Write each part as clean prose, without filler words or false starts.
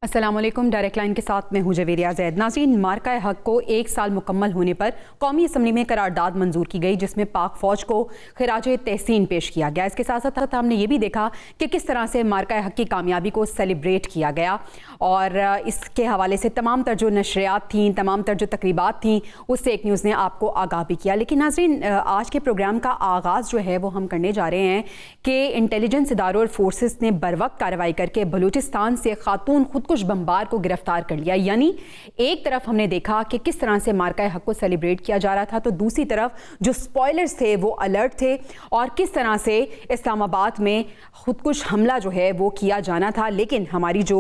अस्सलामुअलैकुम। Direct line के साथ मैं हूं जवेरिया जैद। नाज़रीन, मार्का हक को 1 साल मुकम्मल होने पर कौमी असम्बली में करारदाद मंजूर की गई, जिसमें पाक फ़ौज को खिराज तहसीन पेश किया गया। इसके साथ साथ हमने ये भी देखा कि किस तरह से मार्का हक की कामयाबी को सेलिब्रेट किया गया और इसके हवाले से तमाम तर जो नशरियात थीं, तमाम तर जो तकरीबात थीं, उससे एक न्यूज़ ने आपको आगाह भी किया। लेकिन नाज़रीन, आज के प्रोग्राम का आगाज़ जो है वो हम करने जा रहे हैं कि इंटेलिजेंस इदारों और फोर्सेस ने बर वक्त कार्रवाई करके बलूचिस्तान से खातून खुदकुश बमबार को गिरफ्तार कर लिया। यानी एक तरफ हमने देखा कि किस तरह से मार्का हक को सेलिब्रेट किया जा रहा था, तो दूसरी तरफ जो स्पॉयलर्स थे वो अलर्ट थे और किस तरह से इस्लामाबाद में खुदकुश हमला जो है वो किया जाना था। लेकिन हमारी जो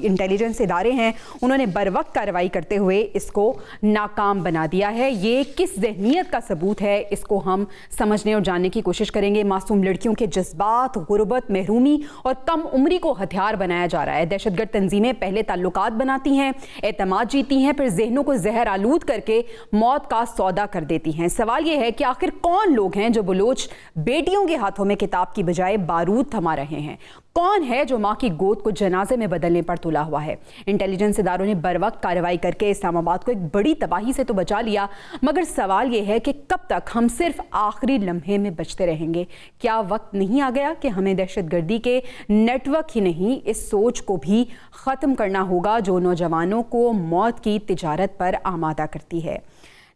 इंटेलिजेंस इदारे हैं उन्होंने बर वक्त कार्रवाई करते हुए इसको नाकाम बना दिया है। ये किस ज़हनियत का सबूत है, इसको हम समझने और जानने की कोशिश करेंगे। मासूम लड़कियों के जज्बात, गुर्बत, महरूमी और कम उम्री को हथियार बनाया जा रहा है। दहशतगर्द तंजीमें पहले ताल्लुकात बनाती हैं, एतमाद जीती हैं, फिर जहनों को जहर आलूद करके मौत का सौदा कर देती हैं। सवाल यह है कि आखिर कौन लोग हैं जो बलोच बेटियों के हाथों में किताब की बजाय बारूद थमा रहे हैं? कौन है जो माँ की गोद को जनाजे में बदलने पर तुला हुआ है? इंटेलिजेंस इदारों ने बर वक्त कार्रवाई करके इस्लामाबाद को एक बड़ी तबाही से तो बचा लिया, मगर सवाल यह है कि कब तक हम सिर्फ आखिरी लम्हे में बचते रहेंगे? क्या वक्त नहीं आ गया कि हमें दहशतगर्दी के नेटवर्क ही नहीं, इस सोच को भी ख़त्म करना होगा जो नौजवानों को मौत की तिजारत पर आमादा करती है?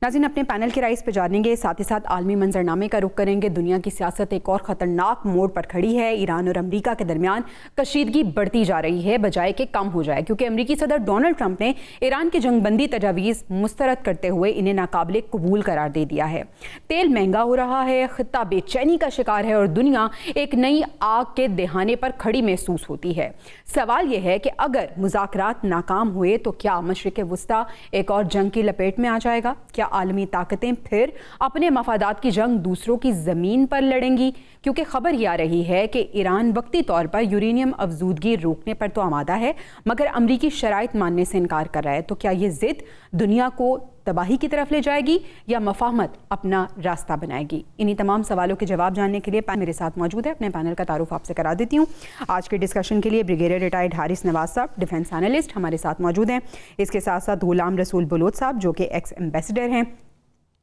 नाज़रीन, अपने पैनल की राय इस पर जानेंगे, साथ ही साथ आलमी मंजरनामे का रुख करेंगे। दुनिया की सियासत एक और ख़तरनाक मोड़ पर खड़ी है। ईरान और अमरीका के दरमियान कशीदगी बढ़ती जा रही है बजाय कि कम हो जाए, क्योंकि अमरीकी सदर डोनाल्ड ट्रंप ने ईरान की जंगबंदी तजावीज़ मुस्तरद करते हुए इन्हें नाकाबिले कबूल करार दे दिया है। तेल महंगा हो रहा है, खित्ता बेचैनी का शिकार है और दुनिया एक नई आग के दहाने पर खड़ी महसूस होती है। सवाल यह है कि अगर मुज़ाकरात नाकाम हुए तो क्या मशरिक़ वुस्ता एक और जंग की लपेट में आ जाएगा? क्या आलमी ताकतें फिर अपने मफादात की जंग दूसरों की ज़मीन पर लड़ेंगी? क्योंकि खबर यह आ रही है कि ईरान वक्ती तौर पर यूरेनियम अफजूदगी रोकने पर तो आमादा है, मगर अमरीकी शराइत मानने से इनकार कर रहा है। तो क्या ये ज़िद दुनिया को तबाही की तरफ ले जाएगी या मफाहमत अपना रास्ता बनाएगी? इन्हीं तमाम सवालों के जवाब जानने के लिए मेरे साथ मौजूद है। अपने पैनल का तारुफ आपसे करा देती हूँ। आज के डिस्कशन के लिए ब्रिगेडियर रिटायर्ड हारिस नवाज साहब, डिफेंस एनालिस्ट, हमारे साथ मौजूद हैं। इसके साथ साथ गुलाम रसूल बलोच साहब, जो कि एक्स एम्बेसडर हैं,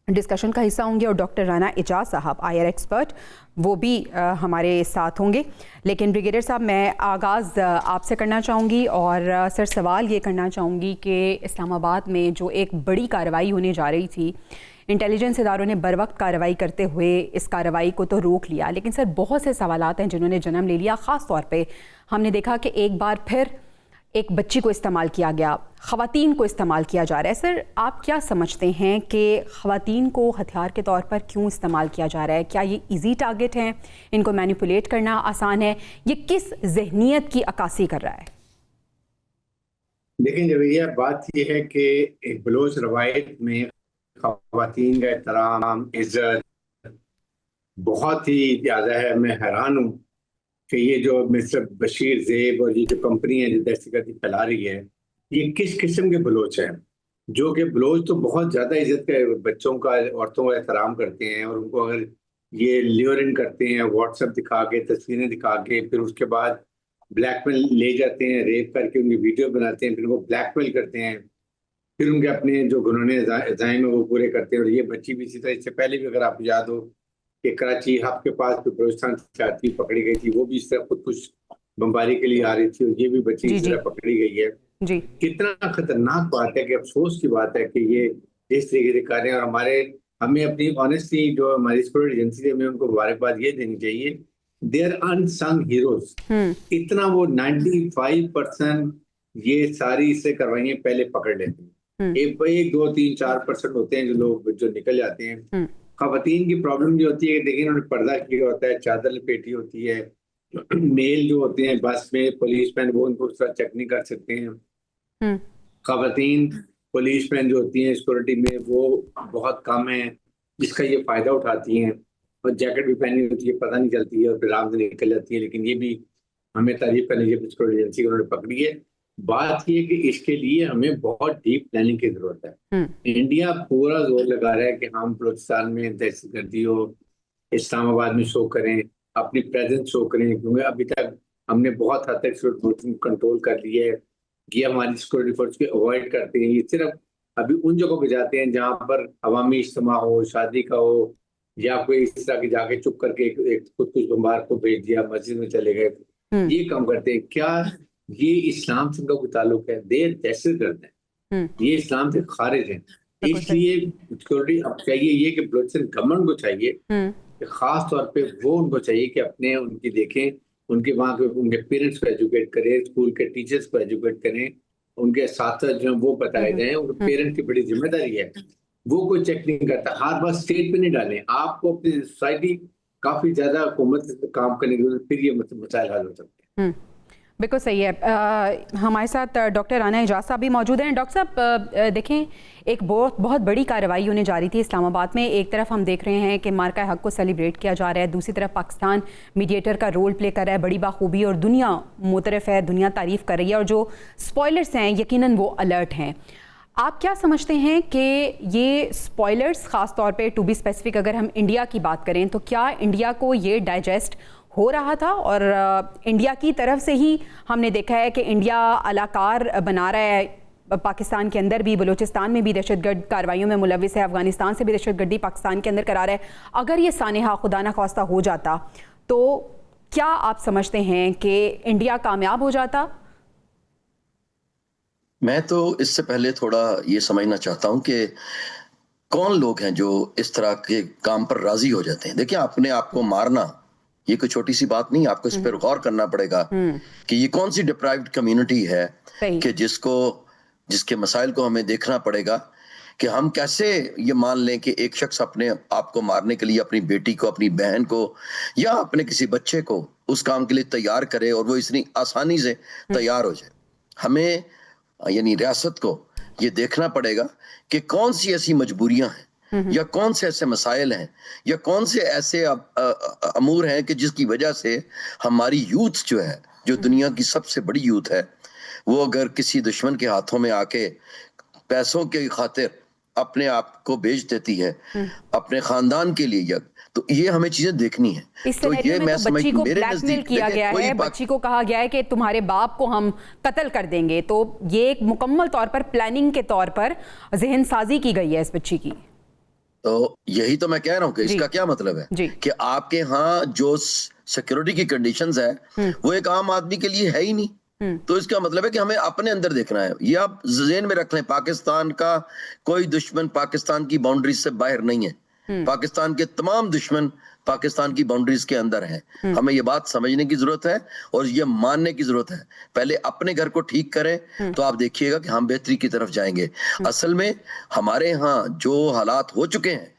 डिस्कशन का हिस्सा होंगे, और डॉक्टर राना एजाज साहब, आईआर एक्सपर्ट, वो भी हमारे साथ होंगे। लेकिन ब्रिगेडियर साहब, मैं आगाज़ आपसे करना चाहूँगी और सर सवाल ये करना चाहूँगी कि इस्लामाबाद में जो एक बड़ी कार्रवाई होने जा रही थी, इंटेलिजेंस इदारों ने बर वक्त कार्रवाई करते हुए इस कार्रवाई को तो रोक लिया, लेकिन सर बहुत से सवालात हैं जिन्होंने जन्म ले लिया। ख़ास तौर पे हमने देखा कि एक बार फिर एक बच्ची को इस्तेमाल किया गया, ख़वातीन को इस्तेमाल किया जा रहा है। सर, आप क्या समझते हैं कि ख़वातीन को हथियार के तौर पर क्यों इस्तेमाल किया जा रहा है? क्या ये इजी टारगेट हैं, इनको मैनिपुलेट करना आसान है? ये किस जहनियत की अक्कासी कर रहा है? लेकिन जवेरिया, बात यह है कि एक बलोच रवायत में ख़वातीन का एहतराम, इज्जत बहुत ही ज़्यादा है। मैं हैरान हूँ कि ये जो मिस्टर बशीर ज़ेब और ये जो कंपनी है जो दहशतगर्दी फैला रही है, ये किस किस्म के बलोच हैं? जो कि बलोच तो बहुत ज़्यादा इज्जत के बच्चों का, औरतों का एहतराम करते हैं, और उनको अगर ये ल्योरिन करते हैं, व्हाट्सएप दिखा के, तस्वीरें दिखा के, फिर उसके बाद ब्लैकमेल ले जाते हैं, रेप करके उनकी वीडियो बनाते हैं, फिर वो ब्लैकमेल करते हैं, फिर उनके अपने जो घिनौने इल्जाम है वो पूरे करते हैं। और ये बच्ची भी इसी तरह, इससे पहले भी अगर आपको याद हो कि कराची हब के पास बलूचिस्तान से आती पकड़ी गई थी, वो भी इस तरह खुद कुछ बमबारी के लिए आ रही थी, और ये भी बच्ची इस तरह पकड़ी गई है। जी, कितना खतरनाक बात है कि अफसोस की बात है कि ये इस तरीके से कर रहे हैं। और हमें अपनी ऑनेस्टली जो हमारी सिक्योरिटी एजेंसी है, हमें उनको मुबारकबाद ये देनी चाहिए। They are unsung heroes. इतना वो 95% ये सारी इससे कार्रवाइयां पहले पकड़ लेते हैं। एक 2 3 4% होते हैं जो लोग जो निकल जाते हैं। खवातीन की प्रॉब्लम जो होती है, देखिए उन्होंने पर्दा किया होता है, चादर लपेटी होती है। मेल जो होते हैं बस में, पुलिस मैन, वो उनको उस तरह चेक नहीं कर सकते हैं। खवातीन पुलिस मैन जो होती हैं सिक्योरिटी में, वो बहुत कम है, जिसका ये फायदा उठाती हैं, और जैकेट भी पहनी होती है, पता नहीं चलती है, और फिर आराम से निकल जाती है। लेकिन ये भी हमें तारीफ करनी चाहिए सिक्योरिटी एजेंसी को, उन्होंने पकड़ी है। बात ये कि इसके लिए हमें बहुत डीप प्लानिंग की जरूरत है। इंडिया पूरा जोर लगा रहा है कि हम बलूचिस्तान में दहशतगर्दी हो, इस्लामाबाद में शो करें, अपनी प्रेजेंस शो करें, क्योंकि अभी तक हमने बहुत हद तक कंट्रोल कर ली है। ये हमारी सिक्योरिटी फोर्स को अवॉइड करते हैं। ये सिर्फ अभी उन जगहों पे जाते हैं जहां पर अवामी इज्तिमा हो, शादी का हो, या कोई इस तरह के जाके चुप करके एक खुद कुछ बम्बार को भेज दिया, मस्जिद में चले गए, हम्म। ये काम करते हैं। क्या ये इस्लाम से उनका कोई ताल्लुक है? देर तहसील करते हैं, हम्म। ये इस्लाम से खारिज है। बिल्कुल सही। इसलिए सिक्योरिटी अब चाहिए ये कि बलोचिस्तान गवर्नमेंट को चाहिए हम्म। कि खास तौर पे वो उनको चाहिए कि अपने उनकी देखें, उनके वहाँ के उनके पेरेंट्स को एजुकेट करें, स्कूल के टीचर्स को एजुकेट करें, उनके साथ जो है वो बताए जाएं। उनके पेरेंट्स की बड़ी जिम्मेदारी है, वो कोई चेक नहीं करता। हर बात स्टेट पे नहीं डालें, आपको अपनी सोसाइटी काफी ज्यादा हुकूमत से काम करने की जरूरत, फिर ये मसाइल हल हो सकते हैं। बिल्कुल सही है। हमारे साथ डॉक्टर राना एजाज साहब भी मौजूद हैं। डॉक्टर साहब देखें, एक बहुत बड़ी कार्रवाई होने जा रही थी इस्लामाबाद में। एक तरफ हम देख रहे हैं कि मार्का हक को सेलिब्रेट किया जा रहा है, दूसरी तरफ पाकिस्तान मीडिएटर का रोल प्ले कर रहा है बड़ी बाखूबी, और दुनिया मुतरफ है, दुनिया तारीफ़ कर रही है, और जो स्पॉयलर्स हैं यकीनन वो अलर्ट हैं। आप क्या समझते हैं कि ये स्पॉयलर्स, ख़ास तौर पे टू बी स्पेसिफिक अगर हम इंडिया की बात करें, तो क्या इंडिया को ये डाइजेस्ट हो रहा था? और इंडिया की तरफ से ही हमने देखा है कि इंडिया अलाकार बना रहा है, पाकिस्तान के अंदर भी, बलूचिस्तान में भी दहशतगर्द कार्रवाइयों में मुलविस है, अफगानिस्तान से भी दहशतगर्दी पाकिस्तान के अंदर करा रहा है। अगर ये सानेहा खुदा न खास्ता हो जाता, तो क्या आप समझते हैं कि इंडिया कामयाब हो जाता? मैं तो इससे पहले थोड़ा ये समझना चाहता हूं कि कौन लोग हैं जो इस तरह के काम पर राजी हो जाते हैं। देखिए, अपने आप को मारना ये कोई छोटी सी बात नहीं, आपको इस पर गौर करना पड़ेगा कि ये कौन सी डिप्राइव्ड कम्युनिटी है कि जिसके मसाइल को हमें देखना पड़ेगा कि हम कैसे ये मान लें कि एक शख्स अपने आप को मारने के लिए अपनी बेटी को, अपनी बहन को या अपने किसी बच्चे को उस काम के लिए तैयार करे और वो इतनी आसानी से तैयार हो जाए। हमें यानी रियासत को ये देखना पड़ेगा कि कौन सी ऐसी मजबूरियां हैं या कौन से ऐसे मसाइल हैं या कौन से ऐसे अमूर हैं कि जिसकी वजह से हमारी यूथ जो है, जो दुनिया की सबसे बड़ी यूथ है, वो अगर किसी दुश्मन के हाथों में आके पैसों के खातिर अपने आप को बेच देती है अपने खानदान के लिए, या तो ये हमें चीजें देखनी है। तो ये मैं तो बच्ची को ब्लैकमेल किया गया है, बच्ची को कहा गया है कि तुम्हारे बाप को हम कत्ल कर देंगे, तो ये एक मुकम्मल तौर पर प्लानिंग के तौर पर जहन साजी की गई है इस बच्ची की। तो यही तो मैं कह रहा हूँ कि इसका क्या मतलब है कि आपके यहाँ जो सिक्योरिटी की कंडीशंस है वो एक आम आदमी के लिए है ही नहीं। तो इसका मतलब है कि हमें अपने अंदर देखना है। ये आप ज़हन में रख लें, पाकिस्तान का कोई दुश्मन पाकिस्तान की बाउंड्रीज से बाहर नहीं है। पाकिस्तान के तमाम दुश्मन पाकिस्तान की बाउंड्रीज के अंदर हैं। हमें ये बात समझने की जरूरत है और ये मानने की जरूरत है। पहले अपने घर को ठीक करें तो आप देखिएगा कि हम बेहतरी की तरफ जाएंगे। असल में हमारे यहाँ जो हालात हो चुके हैं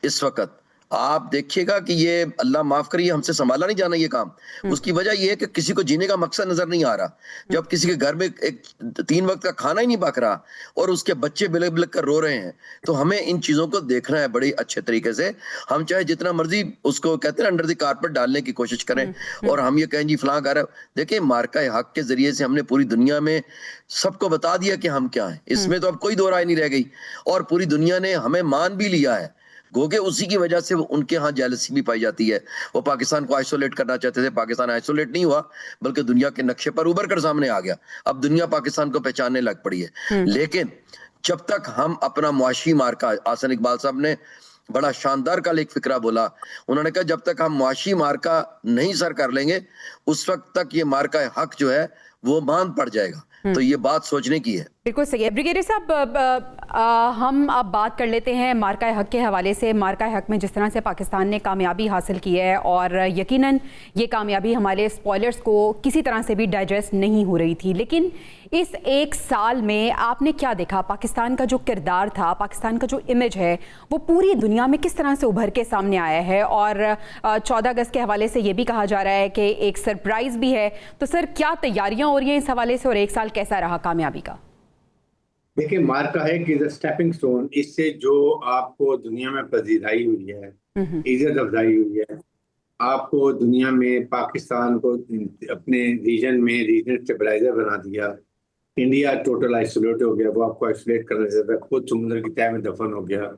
इस वक्त, आप देखिएगा कि ये अल्लाह माफ करिए हमसे संभाला नहीं जाना ये काम। उसकी वजह ये है कि किसी को जीने का मकसद नजर नहीं आ रहा। जब किसी के घर में एक 3 वक्त का खाना ही नहीं पक रहा और उसके बच्चे बिलक बिलक कर रो रहे हैं, तो हमें इन चीजों को देखना है बड़ी अच्छे तरीके से। हम चाहे जितना मर्जी उसको कहते हैं अंडर द कारपेट डालने की कोशिश करें और हम ये कहें जी फलां कर, देखिए मार्का हक के जरिए से हमने पूरी दुनिया में सबको बता दिया कि हम क्या है। इसमें तो अब कोई दो राय नहीं रह गई और पूरी दुनिया ने हमें मान भी लिया है। गोगे उसी की वजह से उनके यहाँ जेलसी भी पाई जाती है। वो पाकिस्तान को आइसोलेट करना चाहते थे, पाकिस्तान आइसोलेट नहीं हुआ बल्कि दुनिया के नक्शे पर उभर कर सामने आ गया। अब दुनिया पाकिस्तान को पहचानने लग पड़ी है। लेकिन जब तक हम अपना मुआशी मार्का, आसन इकबाल साहब ने बड़ा शानदार का एक फिक्रा बोला, उन्होंने कहा जब तक हम मुआशी मार्का नहीं सर कर लेंगे उस वक्त तक ये मार्का हक जो है वो मान पड़ जाएगा। तो ये बात सोचने की है। बिल्कुल सही है। ब्रिगेडियर साहब, हम अब बात कर लेते हैं मार्का हक के हवाले से। मार्का हक में जिस तरह से पाकिस्तान ने कामयाबी हासिल की है और यकीनन ये कामयाबी हमारे स्पॉयलर्स को किसी तरह से भी डाइजेस्ट नहीं हो रही थी, लेकिन इस 1 साल में आपने क्या देखा? पाकिस्तान का जो किरदार था, पाकिस्तान का जो इमेज है, वो पूरी दुनिया में किस तरह से उभर के सामने आया है? और 14 अगस्त के हवाले से ये भी कहा जा रहा है कि एक सरप्राइज भी है। तो सर, क्या तैयारियां हो रही हैं इस हवाले से और 1 साल कैसा रहा कामयाबी का? देखिए, मार्का है कि स्टेपिंग स्टोन, इससे जो आपको दुनिया में पजीराई हुई है, इज्जत अफजाई हुई है, आपको दुनिया में पाकिस्तान को अपने रीजन में रीजनल स्टेबलाइजर बना दिया। इंडिया टोटल आइसोलेट हो गया, वो आपको आइसोलेट करना चाहता है, खुद समुद्र की तह में दफन हो गया।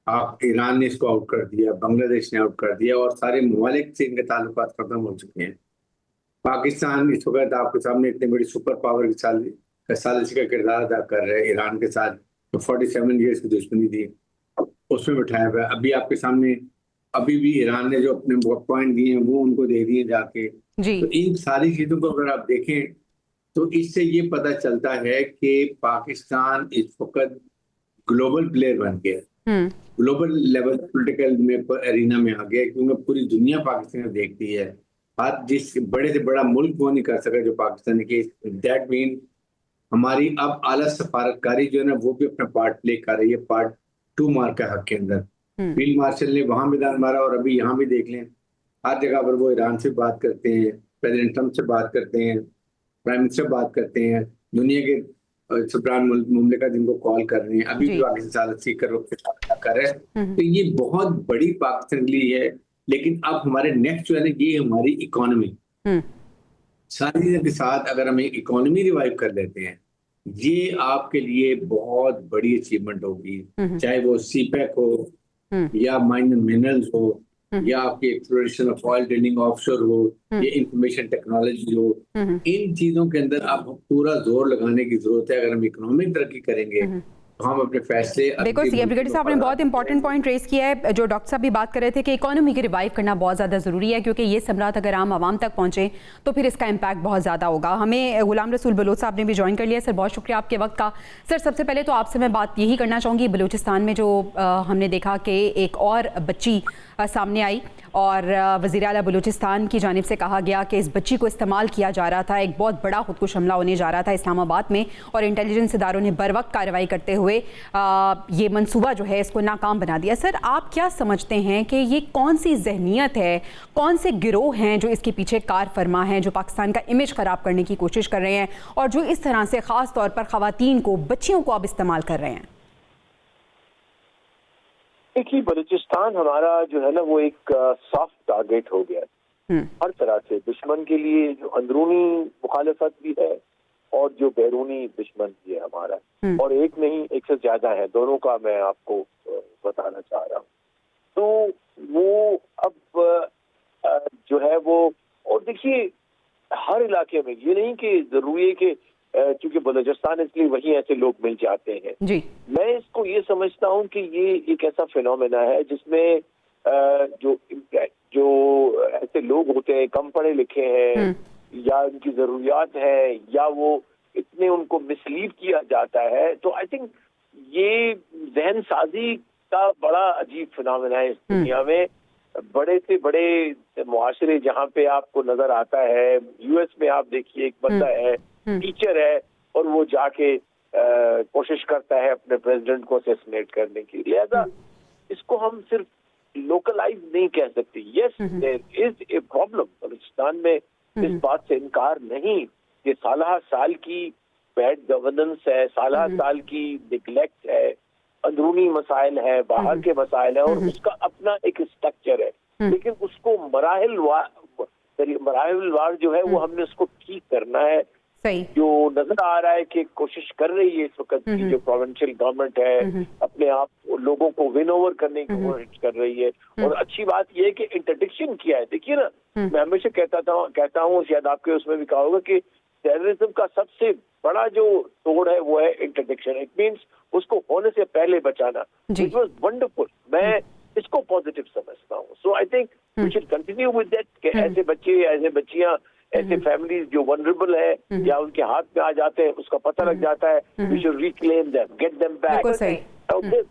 आप ईरान ने इसको आउट कर दिया, बांग्लादेश ने आउट कर दिया और सारे ममालिक से इनके ताल्लुकात खत्म हो चुके हैं। पाकिस्तान इस वक्त आपके सामने इतनी बड़ी सुपर पावर की का सालिसी का किरदार अदा कर रहे हैं। ईरान के साथ तो 47 ईयर्स की दुश्मनी थी, उसमें बिठाया हुआ है। अभी आपके सामने अभी भी ईरान ने जो अपने पॉइंट दिए हैं वो उनको दे दिए जाके। तो इन सारी चीजों को अगर आप देखें तो इससे ये पता चलता है कि पाकिस्तान इस वक्त ग्लोबल प्लेयर बन गया, ग्लोबल लेवल पॉलिटिकल में एरिना में आ गया, क्योंकि पूरी दुनिया पाकिस्तान को देखती है। आज जिस बड़े से बड़ा मुल्क वो नहीं कर सका जो पाकिस्तान के, दैट मीन हमारी अब आला सफारतकारी जो है ना वो भी अपना पार्ट प्ले कर रही है, पार्ट 2 मार्क का हक के अंदर। फील्ड मार्शल ने वहां मैदान मारा और अभी यहाँ भी देख लें, हर जगह पर वो ईरान से बात करते हैं, प्रेसिडेंट ट्रम्प से बात करते हैं, प्राइम मिनिस्टर बात करते हैं, दुनिया के सुप्रीम मुमलिका जिनको कॉल कर रहे हैं, अभी भी पाकिस्तान साल सीकर कर रहे हैं। तो ये बहुत बड़ी पाकिस्तान के लिए है। लेकिन अब हमारे नेक्स्ट जो है ना ये हमारी इकोनॉमी, सारी चीजों के साथ अगर हम एक इकोनॉमी रिवाइव कर लेते हैं, ये आपके लिए बहुत बड़ी अचीवमेंट होगी। चाहे वो सीपैक हो या माइनर मिनरल्स हो या आपकी exploration of oil drilling offshore हो या इंफॉर्मेशन टेक्नोलॉजी हो, इन चीजों के अंदर आप पूरा जोर लगाने की जरूरत है। अगर हम इकोनॉमिक तरक्की करेंगे तो हम अपने फैसले। देखो सीएम ब्रिगेडियर साहब ने बहुत इंपॉर्टेंट पॉइंट रेज किया है, जो डॉक्टर साहब भी बात कर रहे थे कि इकोनॉमी की रिवाइव करना बहुत ज़्यादा ज़रूरी है, क्योंकि ये सम्राट अगर आम आवाम तक पहुंचे तो फिर इसका इम्पैक्ट बहुत ज़्यादा होगा। हमें गुलाम रसूल बलोच साहब ने भी ज्वाइन कर लिया। सर बहुत शुक्रिया आपके वक्त का। सर सबसे पहले तो आपसे मैं बात यही करना चाहूँगी, बलूचिस्तान में जो हमने देखा कि एक और बच्ची सामने आई और वज़ीर आला बलूचिस्तान की जानिब से कहा गया कि इस बच्ची को इस्तेमाल किया जा रहा था, एक बहुत बड़ा खुदकुश हमला होने जा रहा था इस्लामाबाद में, और इंटेलिजेंस इदारों ने बर वक्त कार्रवाई करते हुए ये मंसूबा जो है इसको नाकाम बना दिया। सर आप क्या समझते हैं कि ये कौन सी जहनीत है, कौन से गिरोह हैं जो इसके पीछे कार फरमा हैं, जो पाकिस्तान का इमेज ख़राब करने की कोशिश कर रहे हैं और जो इस तरह से ख़ास तौर पर ख़वातीन को, बच्चियों को अब इस्तेमाल कर रहे हैं? देखिए बलूचिस्तान हमारा जो है ना वो एक सॉफ्ट टारगेट हो गया हर तरह से। दुश्मन के लिए जो अंदरूनी मुखालफत भी है और जो बैरूनी दुश्मन भी है हमारा, और एक नहीं एक से ज्यादा है, दोनों का मैं आपको बताना चाह रहा हूँ। तो वो अब जो है वो, और देखिए हर इलाके में ये नहीं कि जरूरी है कि क्योंकि बलूचिस्तान इसलिए वहीं ऐसे लोग मिल जाते हैं जी। मैं इसको ये समझता हूँ कि ये एक ऐसा फिनोमेना है जिसमें जो ऐसे लोग होते हैं, कम पढ़े लिखे हैं या उनकी जरूरियात है या वो इतने उनको मिसलीड किया जाता है, तो आई थिंक ये जहन साजी का बड़ा अजीब फिनोमेना है इस दुनिया में। बड़े से बड़े मुआशरे जहाँ पे आपको नजर आता है, यूएस में आप देखिए एक बंदा है, टीचर है, और वो जाके कोशिश करता है अपने प्रेसिडेंट को असैसिनेट करने की। लिहाजा इसको हम सिर्फ लोकलाइज नहीं कह सकते। Yes there is a problem Balochistan में, इस बात से इनकार नहीं कि साल की बैड गवर्नेंस है, साल की निगलेक्ट है, अंदरूनी मसाइल है, बाहर के मसाइल है, और उसका अपना एक स्ट्रक्चर है। लेकिन उसको मराहिलवार जो है वो हमने उसको ठीक करना है। जो नजर आ रहा है कि कोशिश कर रही है इस वक्त की जो प्रोविंशियल गवर्नमेंट है, अपने आप लोगों को विन ओवर करने की कोशिश कर रही है। और अच्छी बात यह है कि इंटरडिक्शन किया है। देखिए ना, मैं हमेशा कहता हूँ शायद आपके उसमें भी कहा होगा कि टेररिज्म का सबसे बड़ा जो तोड़ है वो है इंटरडिक्शन। इट मीन्स उसको होने से पहले बचाना। It was wonderful. मैं इसको पॉजिटिव समझता हूँ। So I think we should continue with that. ऐसे बच्चे, ऐसे बच्चियां, ऐसे फैमिलीज जो वनरेबल है या उनके हाथ में आ जाते हैं, उसका पता लग जाता है, we should reclaim them, get them back.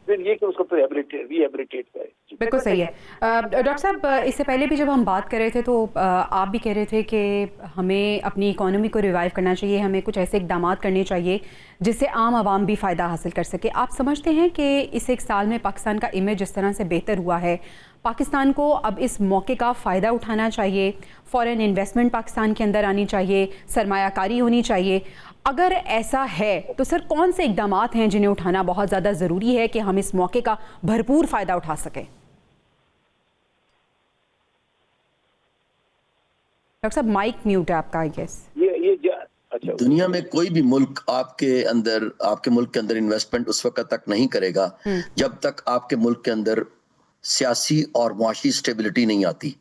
फिर ये कि उसको रिहेबिलिटेट करें। बिल्कुल सही है। डॉक्टर साहब इससे पहले भी जब हम बात कर रहे थे तो आप भी कह रहे थे कि हमें अपनी इकोनॉमी को रिवाइव करना चाहिए, हमें कुछ ऐसे इकदाम करने चाहिए जिससे आम आवाम भी फ़ायदा हासिल कर सके। आप समझते हैं कि इस एक साल में पाकिस्तान का इमेज जिस तरह से बेहतर हुआ है, पाकिस्तान को अब इस मौके का फ़ायदा उठाना चाहिए, फ़ॉरेन इन्वेस्टमेंट पाकिस्तान के अंदर आनी चाहिए, सरमायाकारी होनी चाहिए? अगर ऐसा है तो सर कौन से इकदाम हैं जिन्हें उठाना बहुत ज़्यादा ज़रूरी है कि हम इस मौके का भरपूर फ़ायदा उठा सकें? डॉक्टर साहब माइक म्यूट है आपका, आई गेस। अच्छा, दुनिया में कोई भी मुल्क आपके मुल्क के अंदर इन्वेस्टमेंट उस वक्त तक नहीं करेगा जब तक आपके मुल्क के अंदर सियासी और मुआशी स्टेबिलिटी नहीं आती।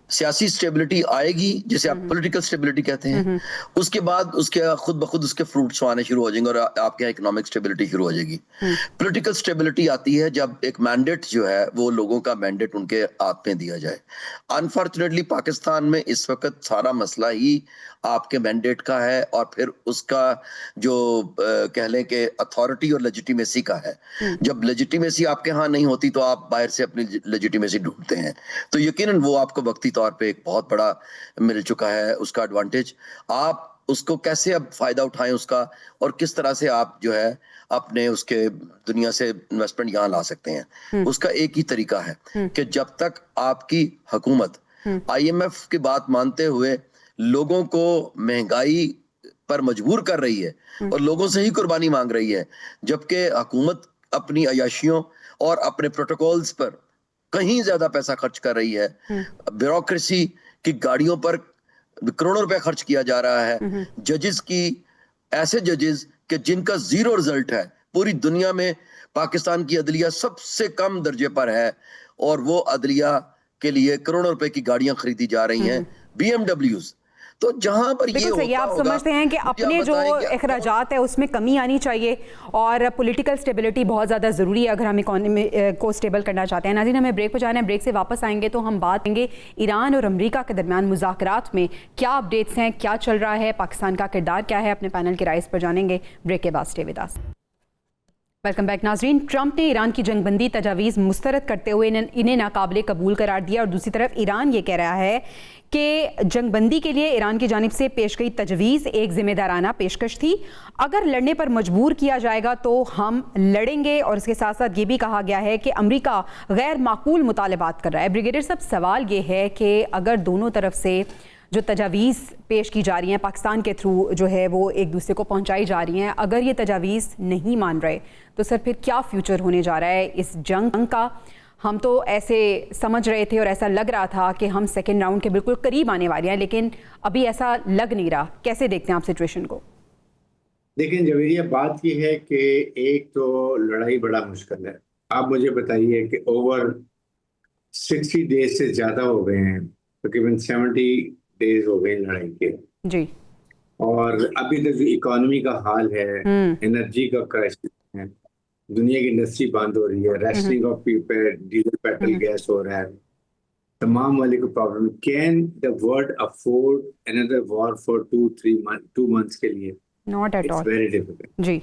सियासी स्टेबिलिटी आएगी, जिसे आप पॉलिटिकल स्टेबिलिटी कहते हैं, उसके बाद उसके खुद ब खुद उसके फ्रूट्स आने शुरू हो जाएंगे और आपके यहाँ इकोनॉमिक स्टेबिलिटी शुरू हो जाएगी। पॉलिटिकल स्टेबिलिटी आती है जब एक मैंडेट जो है वो लोगों का मैंडेट उनके हाथ में दिया जाए। अनफॉर्चुनेटली पाकिस्तान में इस वक्त सारा मसला ही आपके मैंडेट का है और फिर उसका जो कह लें कि अथॉरिटी और लेजिटिमेसी का है। जब लेजिटिमेसी आपके यहाँ नहीं होती तो आप बाहर से अपनी लेजिटिमेसी ढूंढते हैं, तो यकीनन वो आपको वक्ती तौर पे एक बहुत बड़ा मिल चुका है उसका एडवांटेज। आप उसको कैसे अब फायदा उठाएं उसका, और किस तरह से आप जो है अपने उसके दुनिया से इन्वेस्टमेंट यहाँ ला सकते हैं, उसका एक ही तरीका है कि जब तक आपकी हुकूमत IMF की बात मानते हुए लोगों को महंगाई पर मजबूर कर रही है और लोगों से ही कुर्बानी मांग रही है, जबकि हुकूमत अपनी अयाशियों और अपने प्रोटोकॉल्स पर कहीं ज्यादा पैसा खर्च कर रही है, ब्यूरोक्रेसी की गाड़ियों पर करोड़ों रुपए खर्च किया जा रहा है, जजेस की ऐसे जजेस कि जिनका जीरो रिजल्ट है। पूरी दुनिया में पाकिस्तान की अदलिया सबसे कम दर्जे पर है और वो अदलिया के लिए करोड़ों रुपए की गाड़ियां खरीदी जा रही हैं, BMWs। तो जहां पर ये होता आप समझते हैं कि अपने जो अखराजात है उसमें कमी आनी चाहिए और पॉलिटिकल स्टेबिलिटी बहुत ज़्यादा ज़रूरी है अगर हम इकोनॉमी को स्टेबल करना चाहते हैं। नाज़रीन, हमें ब्रेक पर जाना है, ब्रेक से वापस आएंगे तो हम बात करेंगे ईरान और अमेरिका के दरमियान मुज़ाकरात में क्या अपडेट्स हैं, क्या चल रहा है, पाकिस्तान का किरदार क्या है, अपने पैनल की राय पर जानेंगे। ब्रेक के बाद stay with us. Welcome back नाजरीन। ट्रंप ने ईरान की जंगबंदी तजावीज़ मुस्तरद करते हुए इन्हें नाकाबिले कबूल करार दिया और दूसरी तरफ ईरान ये कह रहा है कि जंगबंदी के लिए ईरान की जानिब से पेश गई तजवीज़ एक जिम्मेदाराना पेशकश थी, अगर लड़ने पर मजबूर किया जाएगा तो हम लड़ेंगे। और इसके साथ साथ ये भी कहा गया है कि अमेरिका गैर माकूल मुतालबात कर रहा है। ब्रिगेडियर साहब, सवाल ये है कि अगर दोनों तरफ से जो तजावीज़ पेश की जा रही हैं पाकिस्तान के थ्रू जो है वो एक दूसरे को पहुंचाई जा रही हैं, अगर ये तजावीज़ नहीं मान रहे तो सर फिर क्या फ्यूचर होने जा रहा है इस जंग का? हम तो ऐसे समझ रहे थे और ऐसा लग रहा था कि हम सेकेंड राउंड के बिल्कुल करीब आने वाले हैं, लेकिन अभी ऐसा लग नहीं रहा। कैसे देखते हैं आप सिचुएशन को? देखिए जवेरिया, बात ये है कि एक तो लड़ाई बड़ा मुश्किल है। आप मुझे बताइए कि ओवर 60 डेज से ज्यादा हो गए हैं, तकरीबन 70 डेज हो गए लड़ाई के जी, और अभी तक जो इकोनॉमी का हाल है, एनर्जी का क्राइसिस है, दुनिया की इंडस्ट्री बंद हो रही है, rationing of diesel petrol gas हो रहा है, तमाम वाले को problem. Can the world afford another war for 2 months के लिए? Not at all, very difficult जी।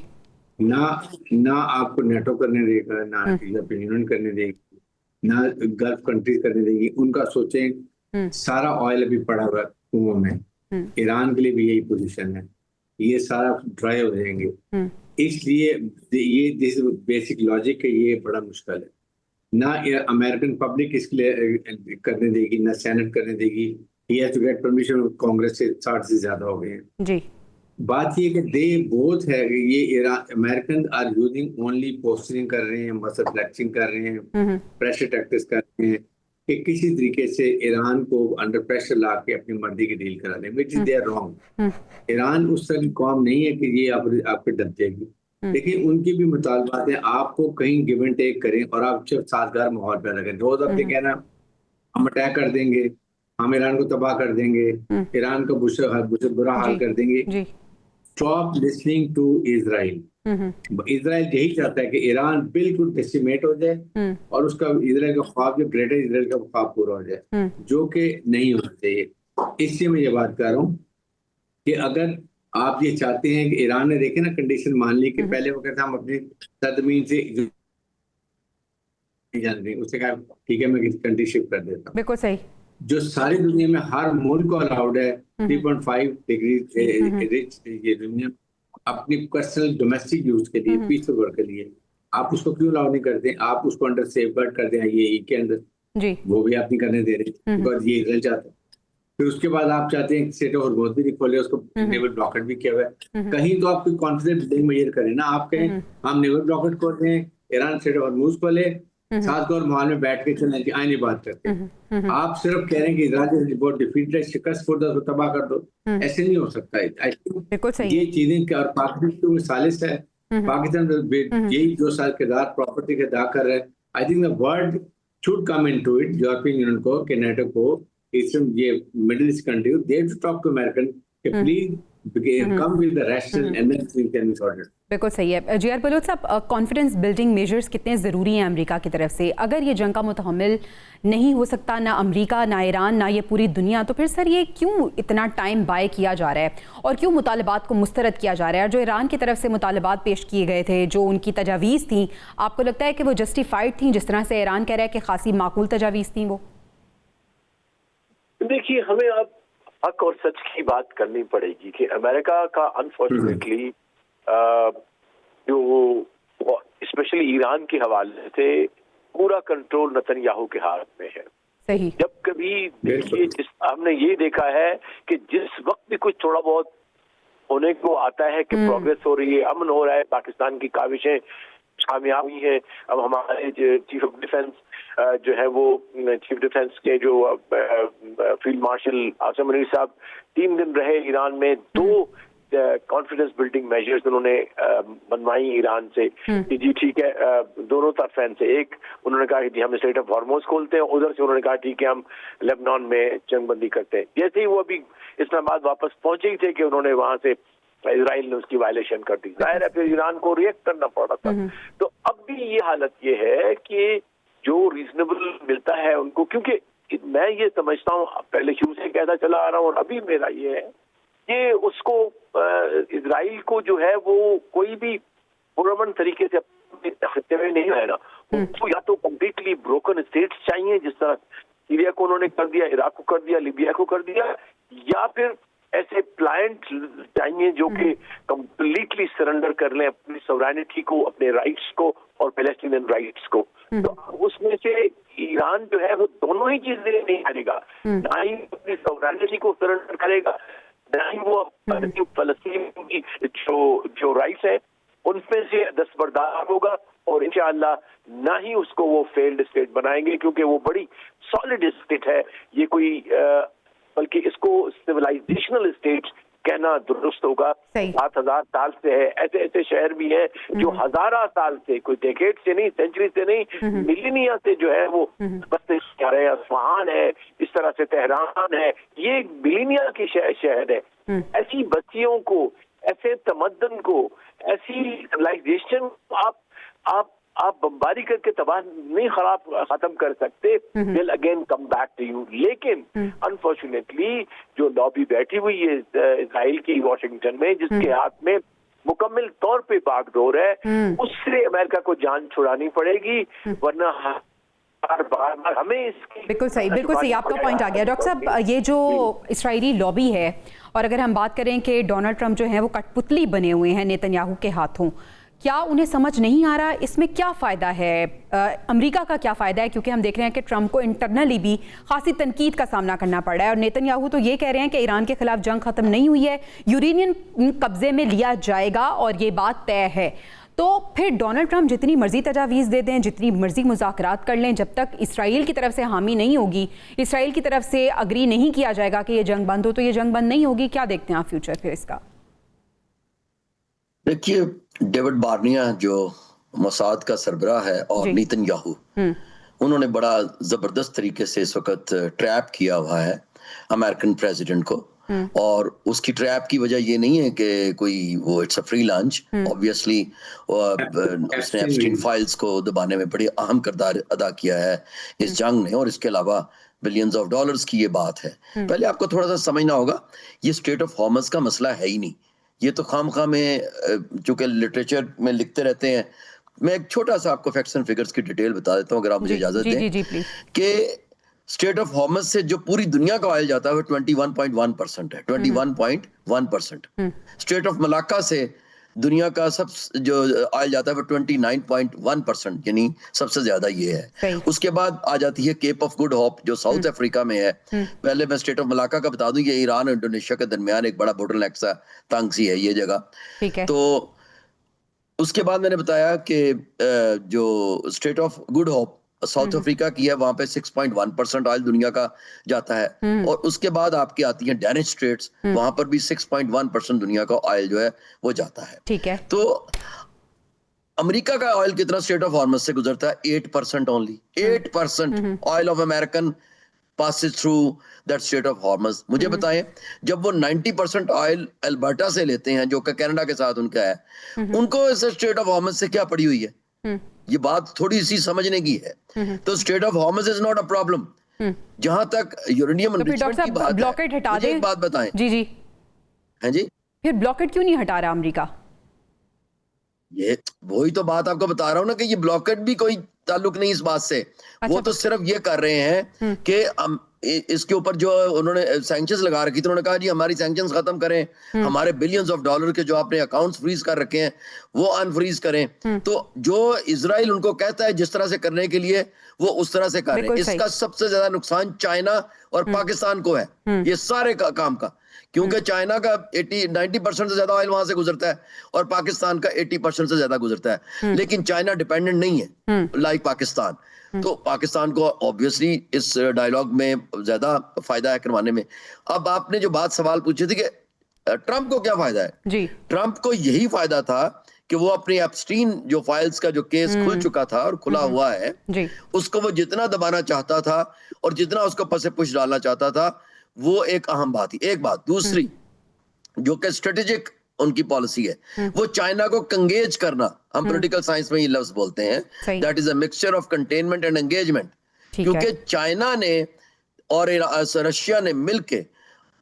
ना आपको नेटो करने देगा, ना यूरोपियन यूनियन करने देगी, ना गल्फ कंट्रीज करने देगी। उनका सोचें सारा ऑयल अभी पड़ा हुआ कुओं में, ईरान के लिए भी यही पोजीशन है, ये सारा ड्राई हो जाएंगे। इसलिए ये दिस बेसिक लॉजिक है, ये बड़ा मुश्किल है। ना अमेरिकन पब्लिक इसके लिए करने देगी, ना सेनेट करने देगी। He has to get permission, Congress से 60 से ज्यादा हो गए हैं जी। बात ये कि दे बोथ है, ये Iran American are using only posturing कर रहे हैं, मसल फ्लेक्सिंग कर रहे हैं, प्रेशर टैक्टिक्स कर रहे हैं कि किसी तरीके से ईरान को अंडर प्रेशर ला के अपनी मर्जी की डील करा लें, which is there wrong. Iran उस तरह की कौम नहीं है कि ये आपके डर जाएगी, लेकिन उनकी भी मुतालबात है आपको कहीं गिव एंड टेक करें और आप जब साजगार माहौल पैदा करें। रोज अपने कहना हम अटैक कर देंगे, हम ईरान को तबाह कर देंगे, ईरान का बुरा हाल कर देंगे। Stop listening to Israel. Israel यही चाहता है कि ईरान बिल्कुल डिसिमेट हो जाए और उसका इजराइल का ख्वाब, जो ग्रेटर इजराइल का ख्वाब पूरा हो जाए, जो कि नहीं होना चाहिए। इसलिए मैं ये बात कर रहा हूँ कि अगर आप ये चाहते हैं कि ईरान ने देखे ना कंडीशन मान ली कि पहले वो कहता हम अपनी सरजमीन से जान रहे, उससे कहा ठीक है मैं कंट्री शिफ्ट कर देता हूँ। बिल्कुल सही। जो सारी दुनिया में हर मुल्क को अलाउड है 3.5 डिग्री रिच ये दुनिया अपनी पर्सनल डोमेस्टिक यूज के लिए, पीसफुल वर्क के लिए, आप उसको क्यों अलाउ नहीं करते? आप उसको अंडर सेफगार्ड कर दें ये के अंदर जी, वो भी आप नहीं करने दे रहे बिकॉज ये इजराइल चाहता है। फिर उसके बाद आप चाहते हैं स्टेट ऑफ हॉर्मुज़ भी नहीं खोले, उसको नेवल ब्लॉकेट भी किया हुआ है। कहीं तो आप कोई कॉन्फिडेंस बिल्डिंग मेजर करें ना, आप कहें हम नेवल ब्लॉकेट खोल रहे हैं, ईरान स्टेट ऑफ हॉर्मुज़ खोले, साथ और माहौल में बैठ के चलने की आईनी बात करते हैं। आप सिर्फ कह रहे हैं कि इजराइल बहुत डिफीट है, शिकस्त खुर्द को तबाह कर दो, ऐसे नहीं हो सकता है। ये चीजें और पाकिस्तान में सालिस है, पाकिस्तान यही 2 साल किरदार प्रॉपर्टी के अदा कर रहे हैं। I think the world should come into it, European Union को, कि नेटो को, ईस्टर्न ये middle east country, they have to talk to American कि please come with the rational and then things can be sorted. बिल्कुल सही है। जी are Bloch साहब, confidence building measures कितने ज़रूरी हैं अमेरिका की तरफ से? अगर ये जंग का मुतहम्मिल नहीं हो सकता ना अमेरिका, ना ईरान, ना ये पूरी दुनिया, तो फिर सर ये क्यों इतना टाइम बाय किया जा रहा है और क्यों मुतालबात को मुस्तरद किया जा रहा है? और जो ईरान की तरफ से मुतालबात पेश किए गए थे, जो उनकी तजावीज़ थी, आपको लगता है कि वो जस्टिफाइड थी, जिस तरह से ईरान कह रहा है कि खासी माकूल तजावीज़ थी वो? देखिए, हमें अब हक और सच की बात करनी पड़ेगी कि अमेरिका का अनफॉर्चुनेटली जो स्पेशली ईरान के हवाले से पूरा कंट्रोल नेतन्याहू के हाथ में है। सही। जब कभी देखिए, हमने ये देखा है कि जिस वक्त भी कुछ थोड़ा बहुत होने को आता है कि प्रोग्रेस हो रही है, अमन हो रहा है, पाकिस्तान की काविशें कामयाब हुई हैं। अब हमारे चीफ ऑफ डिफेंस जो है वो चीफ डिफेंस के जो फील्ड मार्शल आसिम मुनीर साहब 3 दिन रहे ईरान में, 2 कॉन्फिडेंस बिल्डिंग मेजर्स उन्होंने बनवाई ईरान से कि जी ठीक है, दोनों तरफ से। एक उन्होंने कहा कि हम स्ट्रेट ऑफ हॉर्मोज खोलते हैं, उधर से उन्होंने कहा ठीक है हम लेबनान में जंगबंदी करते हैं। जैसे ही वो अभी इस्लामाबाद वापस पहुंचे ही थे कि उन्होंने वहां से इजराइल ने उसकी वायलेशन कर दी। जाहिर है फिर ईरान को रिएक्ट करना पड़ा था। तो अब भी ये हालत ये है कि जो रीजनेबल मिलता है उनको, क्योंकि मैं ये समझता हूँ, पहले शुरू से कहता चला आ रहा हूँ और अभी मेरा ये है कि उसको इजराइल को जो है वो कोई भी पुरअमन तरीके से खत्ते में नहीं है ना, उसको या तो कम्प्लीटली ब्रोकन स्टेट्स चाहिए, जिस तरह सीरिया को उन्होंने कर दिया, इराक को कर दिया, लिबिया को कर दिया, या फिर ऐसे प्लांट चाहिए जो कि कम्प्लीटली सरेंडर कर लें अपनी सॉवरेनिटी को, अपने राइट्स को और पैलेस्टीनियन राइट्स को। तो उसमें से ईरान जो है वो दोनों ही चीजें नहीं करेगा, ना ही अपनी सॉवरेनिटी को सरेंडर करेगा, ना ही वो फलस्तीन की जो राइट्स है उनमें से दस्तबरदार होगा, और इंशाअल्लाह ना ही उसको वो फेल्ड स्टेट बनाएंगे, क्योंकि वो बड़ी सॉलिड स्टेट है। ये कोई बल्कि इसको सिविलाइजेशनल स्टेट कहना दुरुस्त होगा। 7000 साल से है, ऐसे ऐसे शहर भी हैं जो हजारा साल से, कोई डेकेड से नहीं, सेंचुरी से नहीं, मिलीनिया से जो है वो बसते आ रहे हैं। असफहान है, इस तरह से तेहरान है, ये मिलीनिया की शहर है। ऐसी बस्तियों को, ऐसे तमद्दन को, ऐसी सिविलाइजेशन आप बमबारी करके तबाह नहीं खत्म कर सकते। Will again come back to you. लेकिन अनफॉर्चुनेटली जो लॉबी बैठी हुई है इजराइल की वाशिंगटन में, जिसके हाथ में मुकम्मल तौर पे बागडोर है, उससे अमेरिका को जान छुड़ानी पड़ेगी, वरना बार हमें इसकी। बिल्कुल सही आपका पॉइंट आ गया डॉक्टर साहब। ये जो इस्राएली लॉबी है, और अगर हम बात करें कि डोनाल्ड ट्रंप जो है वो कठपुतली बने हुए हैं नेतन्याहू के हाथों, क्या उन्हें समझ नहीं आ रहा इसमें क्या फ़ायदा है? अमेरिका का क्या फ़ायदा है? क्योंकि हम देख रहे हैं कि ट्रंप को इंटरनली भी खासी तनकीद का सामना करना पड़ रहा है, और नेतन्याहू तो ये कह रहे हैं कि ईरान के खिलाफ जंग ख़त्म नहीं हुई है, यूरेनियम कब्जे में लिया जाएगा और ये बात तय है। तो फिर डोनाल्ड ट्रंप जितनी मर्जी तजावीज़ दे दें, जितनी मर्जी मुज़ाकरात कर लें, जब तक इसराइल की तरफ से हामी नहीं होगी, इसराइल की तरफ से अग्री नहीं किया जाएगा कि ये जंग बंद हो, तो ये जंग बंद नहीं होगी। क्या देखते हैं आप फ्यूचर फिर इसका? देखिए, डेविड बार्निया जो मोसाद का सरबराह है और नेतन्याहू, उन्होंने बड़ा जबरदस्त तरीके से इस वक्त ट्रैप किया हुआ है अमेरिकन प्रेसिडेंट को। और उसकी ट्रैप की वजह ये नहीं है कि कोई वो it's a free lunch, obviously उसने एप्स्टीन फाइल्स को दबाने में बड़ी अहम किरदार अदा किया है इस जंग ने, और इसके अलावा बिलियंस ऑफ डॉलर्स की ये बात है। पहले आपको थोड़ा सा समझना होगा, ये स्ट्रेट ऑफ हॉर्मज का मसला है ही नहीं। ये तो खामखा में चूंकि लिटरेचर में लिखते रहते हैं। मैं एक छोटा सा आपको फैक्ट्स एंड फिगर्स की डिटेल बता देता हूं, अगर आप मुझे इजाजत दें, कि स्टेट ऑफ हॉर्मज से जो पूरी दुनिया का ऑयल जाता है वो 21.1% है, 21.1%। स्टेट ऑफ मलाक्का से दुनिया का सब जो ऑयल जाता है वो 29.1%, यानी सबसे ज्यादा ये है। उसके बाद आ जाती है केप ऑफ गुड होप जो साउथ अफ्रीका में है। पहले मैं स्टेट ऑफ मलाक्का का बता दूं, ये ईरान और इंडोनेशिया के दरमियान एक बड़ा बोटलनेक सा तंग सी है ये जगह। तो उसके बाद मैंने बताया कि जो state of good hope south Africa की है, वहां पे 6.1% ऑयल दुनिया का जाता है। और उसके बाद आपकी आती है डैनिश स्ट्रेट्स, वहां पर भी 6.1% दुनिया का ऑयल जो है वो जाता है। ठीक है। तो अमेरिका का ऑयल कितना स्टेट ऑफ हॉर्मज से गुजरता है? 8% only. 8% oil of American passes through that Strait of Hormuz. मुझे बताएं, जब वो 90% ऑयल अल्बर्टा से लेते हैं, जो कि कनाडा के साथ उनका है, उनको इस स्ट्रेट ऑफ हॉर्मज से क्या पड़ी हुई है? ये बात थोड़ी सी समझने की है। तो strait of Hormuz is not a problem. जहां तक यूरेनियम एनरिचमेंट की बात ब्लॉकेड हटा है, दे। एक बात बताएं। जी जी, हैं जी, फिर ब्लॉकेड क्यों नहीं हटा रहा अमेरिका? ये वही तो बात आपको बता रहा हूं ना, कि ये ब्लॉकेड भी कोई ताल्लुक नहीं इस बात से। वो तो सिर्फ ये कर रहे हैं कि इसके ऊपर जो उन्होंने सैंक्शंस लगा रखी थी, उन्होंने कहा जी हमारी सैंक्शंस खत्म करें, हमारे बिलियंस ऑफ डॉलर के जो आपने अकाउंट्स फ्रीज कर रखे हैं वो अनफ्रीज करें। तो जो इजराइल उनको कहता है जिस तरह से करने के लिए, वो उस तरह से कर रहे हैं। इसका सबसे ज्यादा नुकसान चाइना और पाकिस्तान को है, ये सारे काम का, क्योंकि चाइना का 90% से ज्यादा ऑयल वहां से गुजरता है और पाकिस्तान का 80% से ज्यादा गुजरता है। लेकिन चाइना डिपेंडेंट नहीं है लाइक पाकिस्तान। तो पाकिस्तान को ऑब्वियसली इस डायलॉग में ज्यादा फायदा है करवाने में। अब आपने जो बात सवाल पूछे थे कि ट्रंप को क्या फायदा है जी, ट्रंप को यही फायदा था कि वो अपनी एप्स्टीन जो फाइल्स का जो केस खुल चुका था और खुला हुआ है जी, उसको वो जितना दबाना चाहता था और जितना उसको पसे पुश डालना चाहता था, वो एक अहम बात थी। एक बात, दूसरी जो कि स्ट्रेटेजिक उनकी पॉलिसी है, वो चाइना को कंगेज करना, हम पॉलिटिकल साइंस में ये लफ्ज बोलते हैं, that is a mixture of containment and engagement. क्योंकि चाइना ने और रशिया ने मिलके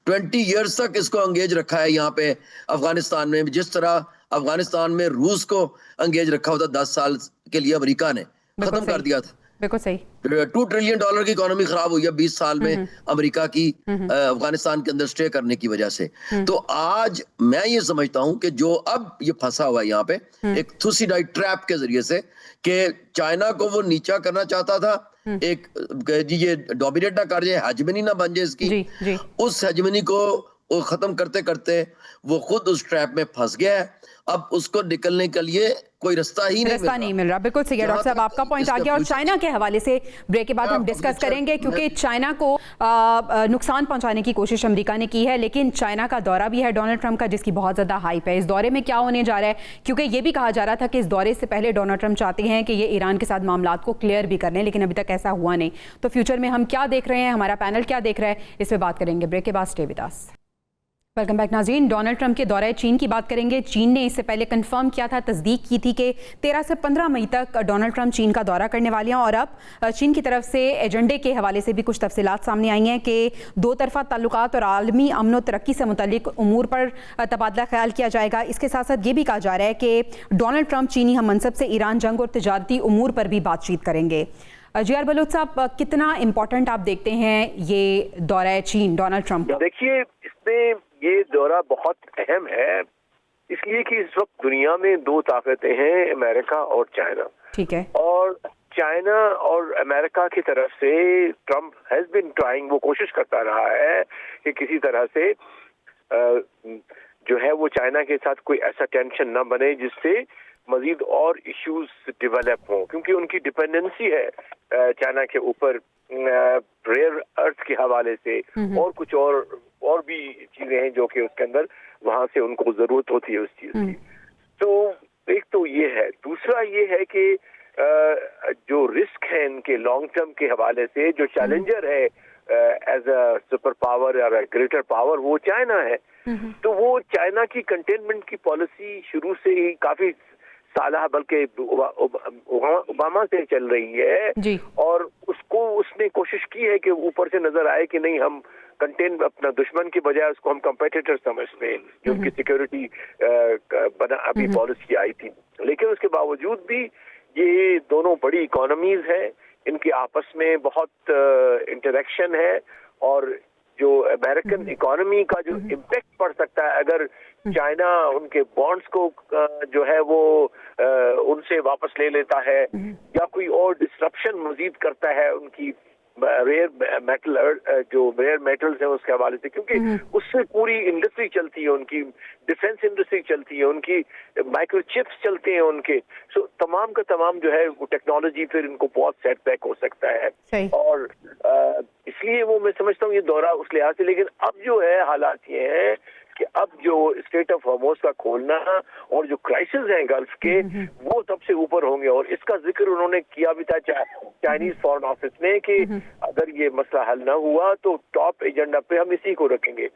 20 इयर्स तक इसको एंगेज रखा है यहाँ पे अफगानिस्तान में, जिस तरह अफगानिस्तान में रूस को एंगेज रखा होता 10 साल के लिए अमेरिका ने खत्म कर दिया था। बिल्कुल सही। $2 ट्रिलियन की इकोनॉमी खराब हुई है 20 साल में अमेरिका की अफगानिस्तान के अंदर स्टे करने की वजह से। तो आज मैं ये समझता हूं कि जो अब ये फंसा हुआ है यहाँ पे एक थुसीडाइड ट्रैप के जरिए से, कि चाइना को वो नीचा करना चाहता था, एक ये डोमिनेट ना कर जाए, हेजमनी ना बन जाए इसकी, जी, जी। उस हेजमनी को वो खत्म करते करते वो खुद उस ट्रैप में फंस गया है। अब उसको निकलने के लिए कोई रास्ता ही नहीं मिल रहा। बिल्कुल सही है डॉक्टर साहब, आपका पॉइंट आ गया। और चाइना के हवाले से ब्रेक के बाद हम डिस्कस करेंगे, क्योंकि चाइना को नुकसान पहुंचाने की कोशिश अमेरिका ने की है, लेकिन चाइना का दौरा भी है डोनाल्ड ट्रंप का, जिसकी बहुत ज्यादा हाइप है। इस दौरे में क्या होने जा रहा है, क्योंकि ये भी कहा जा रहा था कि इस दौरे से पहले डोनाल्ड ट्रंप चाहते हैं कि ये ईरान के साथ मामलात को क्लियर भी कर लें, लेकिन अभी तक ऐसा हुआ नहीं। तो फ्यूचर में हम क्या देख रहे हैं, हमारा पैनल क्या देख रहा है, इस पर बात करेंगे। ब्रेक के बाद stay with us. Welcome back नाज़रीन। डोनाल्ड ट्रंप के दौरे चीन की बात करेंगे। चीन ने इससे पहले कंफर्म किया था, तस्दीक की थी कि 13 से 15 मई तक डोनाल्ड ट्रंप चीन का दौरा करने वाले हैं। और अब चीन की तरफ से एजेंडे के हवाले से भी कुछ तफसीलात सामने आई हैं कि दो तरफा ताल्लुकात और आलमी अमन व तरक्की से मुतल्लिक उमूर पर तबादला ख्याल किया जाएगा। इसके साथ साथ ये भी कहा जा रहा है कि डोनाल्ड ट्रंप चीनी हम मनसब से ईरान जंग और तिजारती उमूर पर भी बातचीत करेंगे। जी.आर. बलोच साहब, कितना इम्पोर्टेंट आप देखते हैं ये दौरा चीन डोनाल्ड ट्रंप का? देखिए, इसमें ये दौरा बहुत अहम है, इसलिए कि इस वक्त दुनिया में दो ताकतें हैं, अमेरिका और चाइना। ठीक है। और चाइना और अमेरिका की तरफ से ट्रंप हैज बीन ट्राइंग, वो कोशिश करता रहा है कि किसी तरह से जो है वो चाइना के साथ कोई ऐसा टेंशन न बने जिससे मजीद और इश्यूज डेवलप हों, क्योंकि उनकी डिपेंडेंसी है चाइना के ऊपर रेयर अर्थ के हवाले से और कुछ और भी चीजें हैं जो कि उसके अंदर वहां से उनको जरूरत होती है उस चीज की। तो एक तो ये है, दूसरा ये है कि जो रिस्क है इनके लॉन्ग टर्म के हवाले से, जो चैलेंजर है एज अ सुपर पावर या ग्रेटर पावर, वो चाइना है। तो वो चाइना की कंटेनमेंट की पॉलिसी शुरू से ही काफी साला बल्कि ओबामा से चल रही है जी। और उसने कोशिश की है कि ऊपर से नजर आए कि नहीं, हम कंटेन अपना दुश्मन की बजाय उसको हम कंपेटिटर समझते हैं, जो उनकी सिक्योरिटी बना अभी पॉलिसी आई थी। लेकिन उसके बावजूद भी ये दोनों बड़ी इकोनॉमीज हैं, इनकी आपस में बहुत इंटरेक्शन है, और जो अमेरिकन इकोनॉमी का जो इम्पैक्ट पड़ सकता है अगर चाइना उनके बॉन्ड्स को जो है वो उनसे वापस ले लेता है या कोई और डिस्ट्रप्शन मजीद करता है उनकी रेयर मेटल जो रेयर मेटल्स हैं उसके हवाले से, क्योंकि उससे पूरी इंडस्ट्री चलती है, उनकी डिफेंस इंडस्ट्री चलती है, उनकी माइक्रोचिप्स चलते हैं उनके। सो तमाम का तमाम जो है वो टेक्नोलॉजी फिर इनको बहुत सेटबैक हो सकता है। और इसलिए वो मैं समझता हूँ ये दौरा उस लिहाज से। लेकिन अब जो है हालात ये हैं कि अब जो स्ट्रेट ऑफ हॉर्मोज का खोलना और जो क्राइसिस हैं गल्फ के वो सबसे ऊपर होंगे। और इसका जिक्र उन्होंने किया भी था चाइनीज फॉरेन ऑफिस में कि अगर ये मसला हल ना हुआ तो टॉप एजेंडा पे हम इसी को रखेंगे।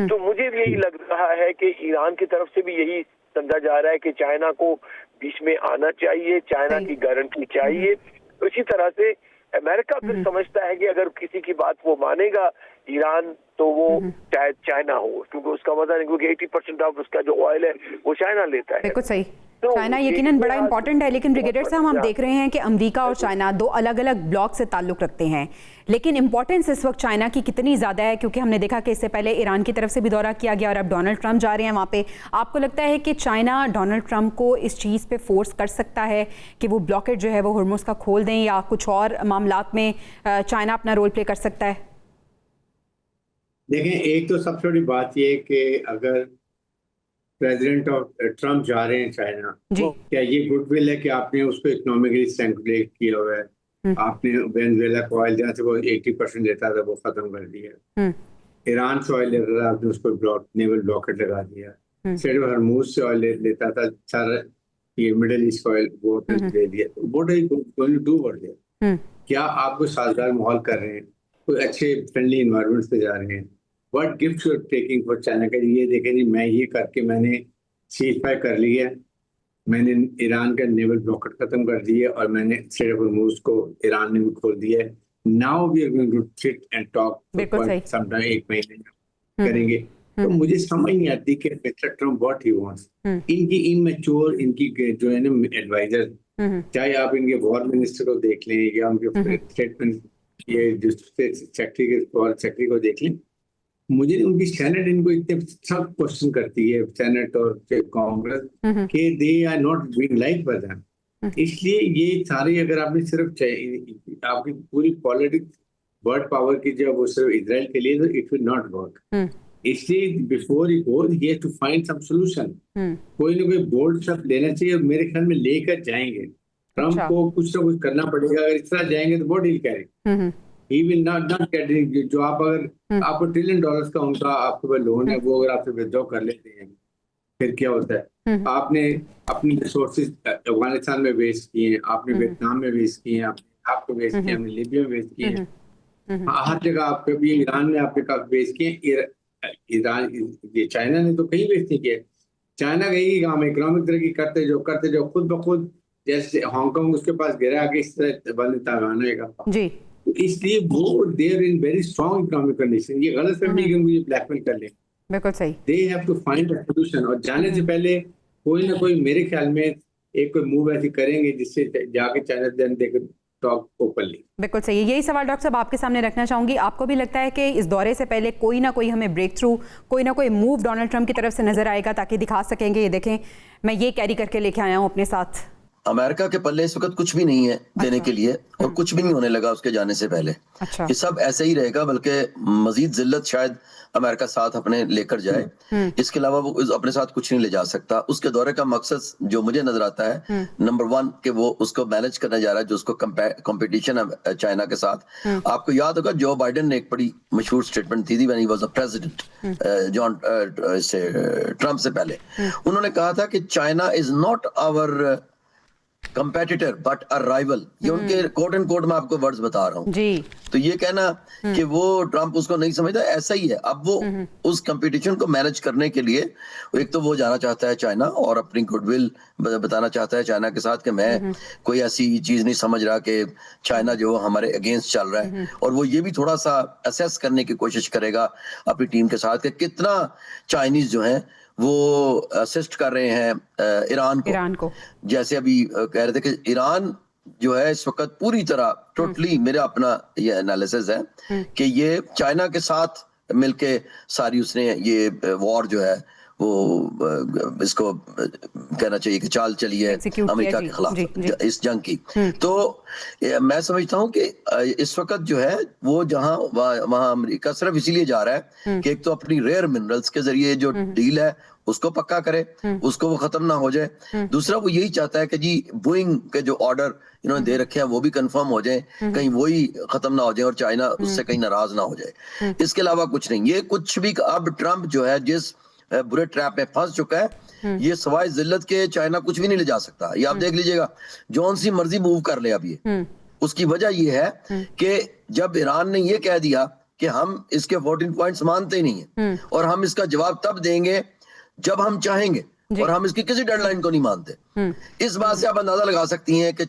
तो मुझे भी यही लग रहा है कि ईरान की तरफ से भी यही समझा जा रहा है कि चाइना को बीच में आना चाहिए, चाइना की गारंटी चाहिए। तो इसी तरह से अमेरिका फिर समझता है कि अगर किसी की बात वो मानेगा ईरान तो वो चाहे चाइना हो, क्योंकि उसका मजा नहीं, क्योंकि 80% ऑफ उसका जो ऑयल है वो चाइना लेता है। बिल्कुल सही। तो चाइना यकीनन बड़ा इंपॉर्टेंट है, लेकिन ब्रिगेडियर साहब हम देख रहे हैं कि अमेरिका और चाइना दो अलग अलग ब्लॉक से ताल्लुक रखते हैं, लेकिन इंपॉर्टेंस इस वक्त चाइना की कितनी ज़्यादा है, क्योंकि हमने देखा कि इससे पहले ईरान की तरफ से भी दौरा किया गया और अब डोनाल्ड ट्रंप जा रहे हैं वहाँ पे। आपको लगता है कि चाइना डोनाल्ड ट्रंप को इस चीज़ पे फोर्स कर सकता है कि वो ब्लॉकेट जो है वो हुर्मुज़ का खोल दें, या कुछ और मामलात में चाइना अपना रोल प्ले कर सकता है? देखें, एक तो सबसे बड़ी बात यह है कि अगर प्रेसिडेंट ऑफ ट्रम्प जा रहे हैं चाइना, तो क्या ये गुडविल है कि आपने उसको इकोनॉमिकली स्ट्रेंगुलेट किया हुआ है, आपने वेनेजुएला को ऑयल जहाँ से वो 80% देता था वो खत्म कर दिया, ईरान से ऑयल लेता था आपने उसको नेवल ब्लॉकेट लगा दिया, स्ट्रेट ऑफ हॉर्मुज़ से ऑयल लेता था सारा ये मिडिल ईस्ट ऑयल वो दे दिया। What are you going to do for there? क्या आप कोई साजगार माहौल कर रहे हैं, कोई अच्छे फ्रेंडली इन्वायरमेंट पे जा रहे हैं? What gift you are taking for China? का ये देखें जी, मैं ये करके मैंने सीज फायर कर लिया है, मैंने ईरान का नेवल ब्लॉकेट खत्म कर दिया और मैंने स्ट्रेट ऑफ हॉर्मुज़ को ईरान ने भी खोल दिया है। Now we are going to sit and talk some time, एक महीने करेंगे। तो मुझे समझ नहीं आती कि mister Trump what he wants. इनकी इनमैच्योर इनकी जो है ना एडवाइजर, चाहे आप इनके वॉर मिनिस्टर को देख लें या उनके स्टेटमेंट ये जो सेक्रेटरी को देख लें, मुझे उनकी सेनेट इनको इतने सब क्वेश्चन करती है, सेनेट और कांग्रेस, कि they are not being like by them. इसलिए ये सारे अगर आपने सिर्फ आपकी पूरी पॉलिटिक्स वर्ल्ड पावर की जब वो सिर्फ इजराइल के लिए, तो इट विल नॉट वर्क। इसलिए before he goes he has to find some solution. कोई ना कोई बोल्ड स्टेप लेना चाहिए और मेरे ख्याल में लेकर जाएंगे। ट्रम्प को कुछ ना कुछ करना पड़ेगा, अगर इस तरह जाएंगे तो what will carry, he will not get it। जो आप अगर आपको $1 ट्रिलियन का उनका आपके पास लोन है, वो अगर आपसे विथड्रॉ कर लेते हैं फिर क्या होता है? आपने अपनी रिसोर्सेज अफगानिस्तान में वेस्ट किए हैं, आपने वियतनाम में वेस्ट किए हैं, आपको वेस्ट किए, हमने लीबिया में वेस्ट किए हैं, हर जगह आपके भी ईरान में आपके पास वेस्ट किए। ईरान ये चाइना ने तो कहीं वेस्ट नहीं किया। चाइना कहीं काम इकोनॉमिक तरक्की करते जो खुद ब खुद, जैसे हांगकांग उसके पास गिरा के इस तरह बंद तागानेगा जी। इसलिए वो they're in very strong economic condition. ये गलत फहमी है कि मुझे ब्लैकमेल कर ले, बिल्कुल सही। They have to find a solution. और जाने से पहले कोई ना कोई मेरे ख्याल में एक कोई मूव ऐसी करेंगे जिससे जाके China then they can talk openly. बिल्कुल सही। यही सवाल डॉक्टर साहब आपके सामने रखना चाहूंगी, आपको भी लगता है कि इस दौरे से पहले कोई ना कोई हमें ब्रेक थ्रू, कोई ना कोई मूव डोनाल्ड ट्रंप की तरफ से नजर आएगा, ताकि दिखा सकेंगे ये देखें मैं ये कैरी करके लेके आया हूँ अपने साथ? अमेरिका के पल्ले इस वक्त कुछ भी नहीं है देने के लिए, और कुछ भी नहीं होने लगा उसके जाने से पहले। ये सब ऐसे ही रहेगा, बल्कि मजीद जिल्लत शायद अमेरिका साथ अपने लेकर जाए। इसके अलावा वो अपने साथ कुछ नहीं ले जा सकता। उसके दौरे का मकसद जो मुझे नजर आता है, नंबर 1 कि वो उसको मैनेज करने जा रहा है, जो उसको कंपटीशन है चाइना के साथ। आपको याद होगा जो बाइडेन ने एक बड़ी मशहूर स्टेटमेंट दी थी when he was a president, John Trump से पहले, उन्होंने कहा था कि China is not our competitor but a rival. ये उनके कोट एंड कोट में आपको वर्ड्स बता रहा हूँ जी। तो ये कहना कि वो ट्रम्प उसको नहीं समझता, ऐसा ही है। अब वो उस कंपटीशन को मैनेज करने के लिए एक तो वो जाना चाहता है चाइना, और अपनी गुडविल बताना चाहता है चाइना के साथ कि मैं कोई ऐसी चीज नहीं समझ रहा कि चाइना जो हमारे अगेंस्ट चल रहा है। और वो ये भी थोड़ा सा असेस करने की कोशिश करेगा अपनी टीम के साथ कि कितना चाइनीज जो है वो असिस्ट कर रहे हैं ईरान को। जैसे अभी कह रहे थे कि ईरान जो है इस वक्त पूरी तरह टोटली, मेरा अपना ये एनालिसिस है कि ये चाइना के साथ मिलके सारी उसने ये वॉर जो है वो इसको कहना चाहिए कि चाल चली है अमेरिका के खिलाफ इस जंग की। तो मैं समझता हूं कि इस वक्त जो है वो जहां वहां अमेरिका सिर्फ इसीलिए जा रहा है कि एक तो अपनी रेयर मिनरल्स के जरिए जो डील है उसको पक्का करे, उसको वो खत्म ना हो जाए। दूसरा वो यही चाहता है कि जी बोइंग के जो ऑर्डर इन्होंने दे रखे हैं वो भी कंफर्म हो जाए, कहीं वही खत्म ना हो जाए और चाइना उससे कहीं नाराज ना हो जाए। इसके अलावा कुछ नहीं। ये कुछ भी अब ट्रम्प जो है जिस बुरे ट्रैप में फंस चुका है। ये सवाए जिल्लत के चाइना कुछ भी नहीं ले जा सकता। ये आप देख लीजिएगा, जौन सी मर्जी मूव कर ले अब ये। उसकी वजह ये है कि जब ईरान ने ये कह दिया कि हम इसके 14 पॉइंट्स मानते ही नहीं है और हम इसका जवाब तब देंगे जब हम चाहेंगे और हम इसकी किसी डेडलाइन को नहीं मानते। इस बात से आप अंदाजा लगा सकती हैं कि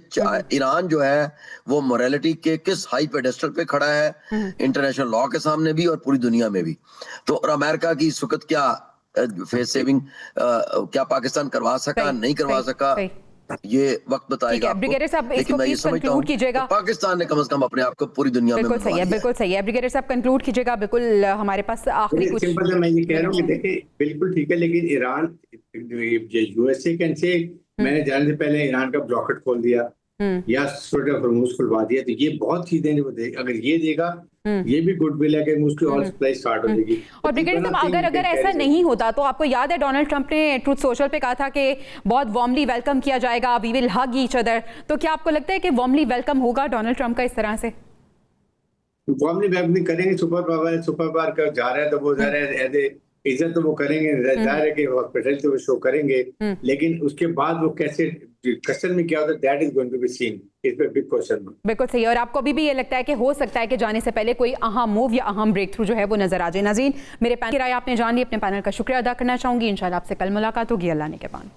ईरान जो है वो मोरालिटी के किस हाई पेडेस्टल पे खड़ा है, इंटरनेशनल लॉ के सामने भी और पूरी दुनिया में भी। तो और अमेरिका की इस वक्त क्या फेस सेविंग क्या पाकिस्तान करवा सका, नहीं करवा सका, ये वक्त बताएगा आपको। ब्रिगेडियर साहब, इसको प्लीज कंक्लूड कीजिएगा। पाकिस्तान ने कम से कम अपने आप को पूरी दुनिया में बिल्कुल सही है, बिल्कुल सही है। ब्रिगेडियर साहब कंक्लूड कीजिएगा। बिल्कुल हमारे पास आखिरी कुछ सिंपल है, मैं ये कह रहा हूँ कि देखिए बिल्कुल ठीक है, लेकिन ईरान यूएसए कैन से मैंने जाने से पहले ईरान का ब्लॉकेट खोल दिया या स्ट्रेट ऑफ हॉर्मुज़ खुलवा दिया, तो ये बहुत चीजें जो अगर ये देगा ये भी गुडविल है कि उसकी ऑयल सप्लाई स्टार्ट हो जाएगी। और ब्रिगेडियर साहब, अगर ऐसा नहीं होता तो आपको याद है डोनाल्ड ट्रंप ने ट्रूथ सोशल पे कहा था कि बहुत वार्मली वेलकम किया जाएगा, we will hug each other. तो क्या आपको लगता है कि वार्मली वेलकम होगा डोनाल्ड ट्रंप का इस तरह से? वार्मली वेलकम करेंगे, सुपर पावर का जा रहा है तो वो जा रहा है, इज्जत तो वो करेंगे, जाहिर है कि हॉस्पिटल तो वो शो करेंगे, लेकिन उसके बाद वो कैसे क्वेश्चन में क्या होता है, that is going to be seen. इस पे बिग क्वेश्चन। बिल्कुल सही है। और आपको अभी भी ये लगता है कि हो सकता है कि जाने से पहले कोई अहम मूव या अहम ब्रेक थ्रू जो है वो नजर आ जाए। नाज़रीन, मेरे पैनल की राय आपने जान ली, अपने पैनल का शुक्रिया अदा करना चाहूंगी। इंशाल्लाह आपसे कल मुलाकात होगी। अल्लाह ने के बाद।